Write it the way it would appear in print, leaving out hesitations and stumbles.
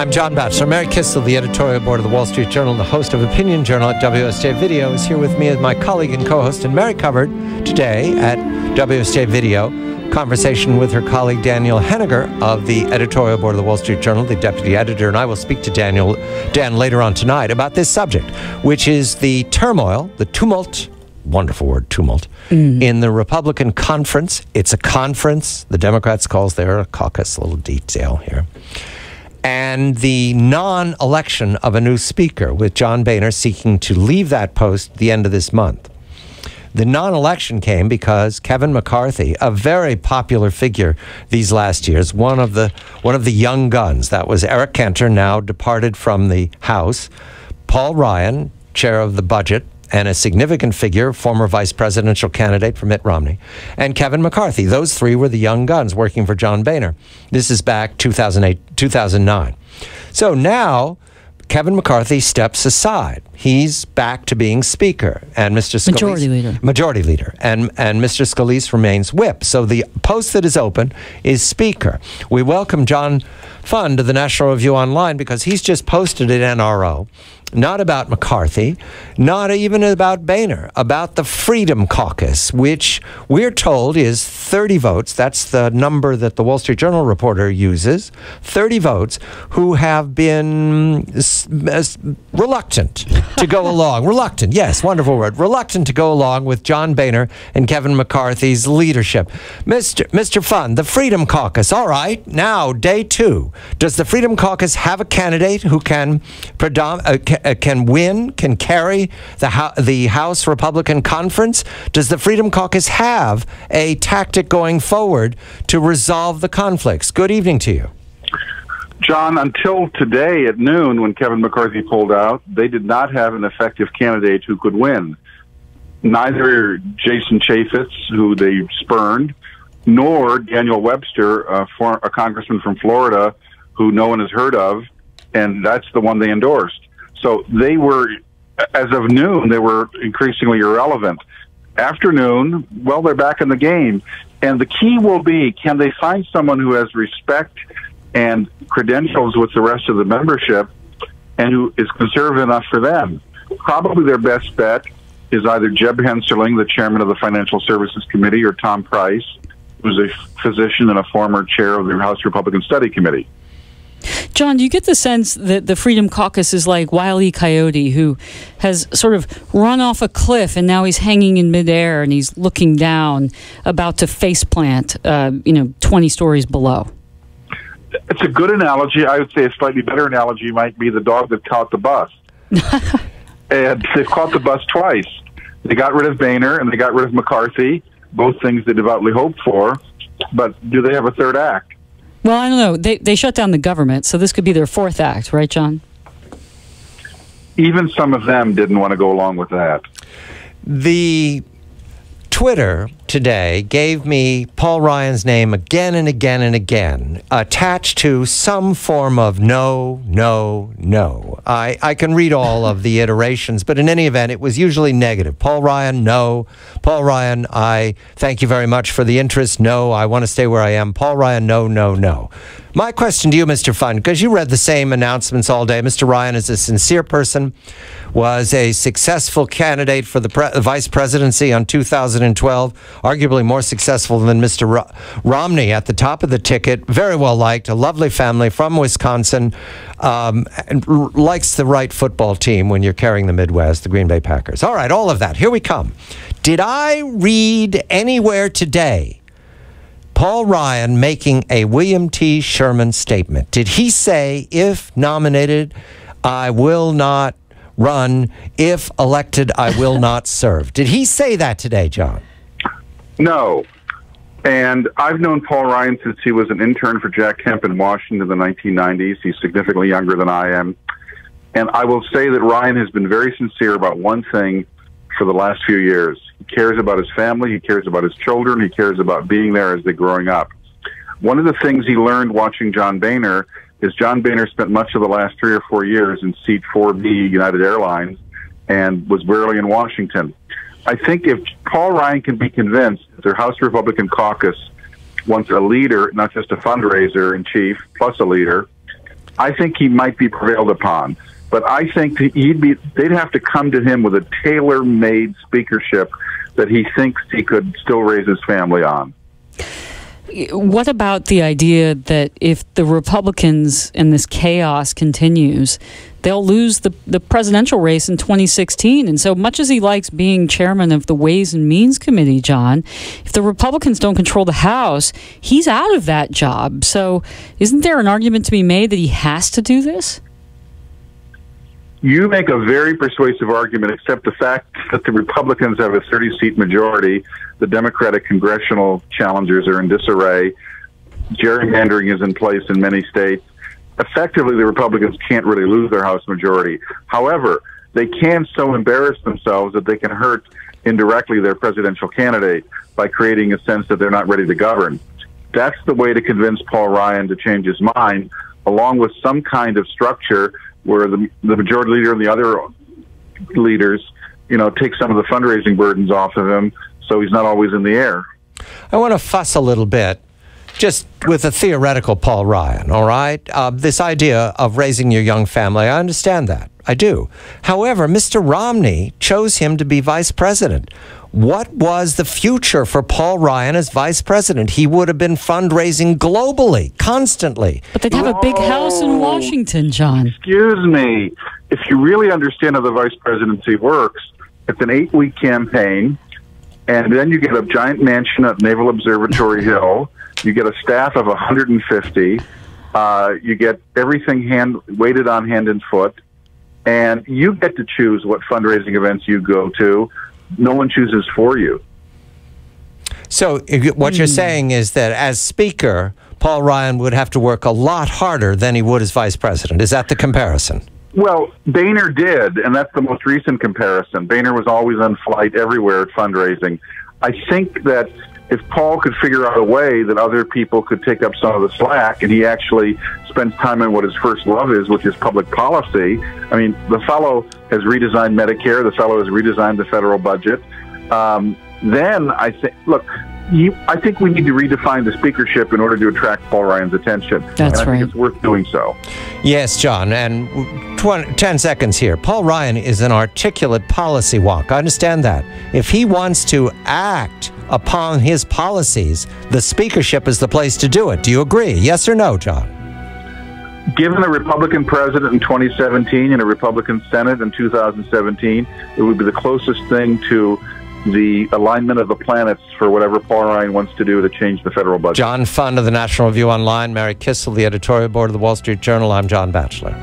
I'm John Batchelor. Mary Kissel, the editorial board of the Wall Street Journal, the host of Opinion Journal at WSJ Video, is here with me as my colleague and co-host. And Mary covered today at WSJ Video conversation with her colleague Daniel Henniger of the editorial board of the Wall Street Journal, the deputy editor, and I will speak to Dan later on tonight about this subject, which is the turmoil, the tumult, wonderful word, tumult, in the Republican conference. It's a conference. The Democrats calls their caucus, a little detail here. And the non-election of a new speaker, with John Boehner seeking to leave that post at the end of this month. The non-election came because Kevin McCarthy, a very popular figure these last years, one of the young guns, that was Eric Cantor, now departed from the House, Paul Ryan, chair of the budget, and a significant figure, former vice presidential candidate for Mitt Romney, and Kevin McCarthy. Those three were the young guns working for John Boehner. This is back 2008, 2009. So now Kevin McCarthy steps aside. He's back to being speaker, and Mr. Scalise, majority leader, and Mr. Scalise remains whip. So the post that is open is speaker. We welcome John Fund of the National Review Online because he's just posted at NRO, not about McCarthy, not even about Boehner, about the Freedom Caucus, which we're told is 30 votes. That's the number that the Wall Street Journal reporter uses. 30 votes who have been reluctant to go along. Reluctant, yes, wonderful word. Reluctant to go along with John Boehner and Kevin McCarthy's leadership. Mr. Fund, the Freedom Caucus. All right, now, day two. Does the Freedom Caucus have a candidate who can win, can carry the House Republican Conference? Does the Freedom Caucus have a tactic going forward to resolve the conflicts? Good evening to you. John, until today at noon, when Kevin McCarthy pulled out, they did not have an effective candidate who could win. Neither Jason Chaffetz, who they spurned, nor Daniel Webster, a congressman from Florida, who no one has heard of, and that's the one they endorsed. So they were, as of noon, they were increasingly irrelevant. Afternoon, well, they're back in the game. And the key will be, can they find someone who has respect and credentials with the rest of the membership and who is conservative enough for them? Probably their best bet is either Jeb Hensarling, the chairman of the Financial Services Committee, or Tom Price, who's a physician and a former chair of the House Republican Study Committee. John, do you get the sense that the Freedom Caucus is like Wile E. Coyote, who has sort of run off a cliff and now he's hanging in midair and he's looking down, about to faceplant, 20 stories below? It's a good analogy. I would say a slightly better analogy might be the dog that caught the bus. And they've caught the bus twice. They got rid of Boehner and they got rid of McCarthy, both things they devoutly hoped for. But do they have a third act? Well, I don't know. They shut down the government, so this could be their fourth act, right, John? Even some of them didn't want to go along with that. The Twitter today gave me Paul Ryan's name again and again and again, attached to some form of no, no, no. I can read all of the iterations, but in any event, it was usually negative. Paul Ryan, no. Paul Ryan, I thank you very much for the interest. No, I want to stay where I am. Paul Ryan, no, no, no. My question to you, Mr. Fund, because you read the same announcements all day. Mr. Ryan is a sincere person, was a successful candidate for the vice presidency on 2012, arguably more successful than Mr. Romney at the top of the ticket, very well liked, a lovely family from Wisconsin, and likes the right football team when you're carrying the Midwest, the Green Bay Packers. All right, all of that. Here we come. Did I read anywhere today Paul Ryan making a William T. Sherman statement? Did he say, if nominated, I will not run. If elected, I will not serve? Did he say that today, John? No. And I've known Paul Ryan since he was an intern for Jack Kemp in Washington in the 1990s. He's significantly younger than I am. And I will say that Ryan has been very sincere about one thing for the last few years. He cares about his family, he cares about his children, he cares about being there as they're growing up. One of the things he learned watching John Boehner is John Boehner spent much of the last 3 or 4 years in seat 4B United Airlines and was rarely in Washington. I think if Paul Ryan can be convinced that their House Republican caucus wants a leader, not just a fundraiser in chief, plus a leader, I think he might be prevailed upon. But I think that they'd have to come to him with a tailor-made speakership that he thinks he could still raise his family on. What about the idea that if the Republicans and this chaos continues, they'll lose the presidential race in 2016? And so much as he likes being chairman of the Ways and Means Committee, John, if the Republicans don't control the House, he's out of that job. So isn't there an argument to be made that he has to do this? You make a very persuasive argument, except the fact that the Republicans have a 30-seat majority. The Democratic congressional challengers are in disarray. Gerrymandering is in place in many states. Effectively, the Republicans can't really lose their House majority. However, they can so embarrass themselves that they can hurt indirectly their presidential candidate by creating a sense that they're not ready to govern. That's the way to convince Paul Ryan to change his mind, along with some kind of structure where the majority leader and the other leaders, take some of the fundraising burdens off of him so he's not always in the air. I want to fuss a little bit just with a theoretical Paul Ryan, all right? This idea of raising your young family, I understand that. I do. However, Mr. Romney chose him to be vice president. What was the future for Paul Ryan as vice president? He would have been fundraising globally, constantly. But they'd have a big house in Washington, John. Excuse me. If you really understand how the vice presidency works, it's an 8-week campaign, and then you get a giant mansion at Naval Observatory Hill. You get a staff of 150. You get everything weighted on hand and foot, and you get to choose what fundraising events you go to. No one chooses for you. So what you're saying is that as Speaker, Paul Ryan would have to work a lot harder than he would as Vice President. Is that the comparison? Well, Boehner did, and that's the most recent comparison. Boehner was always on flight everywhere at fundraising. I think that if Paul could figure out a way that other people could take up some of the slack, and he actually spends time on what his first love is, which is public policy. I mean, the fellow has redesigned Medicare. The fellow has redesigned the federal budget. Then I think, look, I think we need to redefine the speakership in order to attract Paul Ryan's attention. That's and I think it's worth doing so. Yes, John, and 10 seconds here. Paul Ryan is an articulate policy wonk. I understand that. If he wants to act upon his policies, the speakership is the place to do it. Do you agree? Yes or no, John? Given a Republican president in 2017 and a Republican Senate in 2017, it would be the closest thing to the alignment of the planets for whatever Paul Ryan wants to do to change the federal budget. John Fund of the National Review Online, Mary Kissel, the editorial board of the Wall Street Journal. I'm John Batchelor.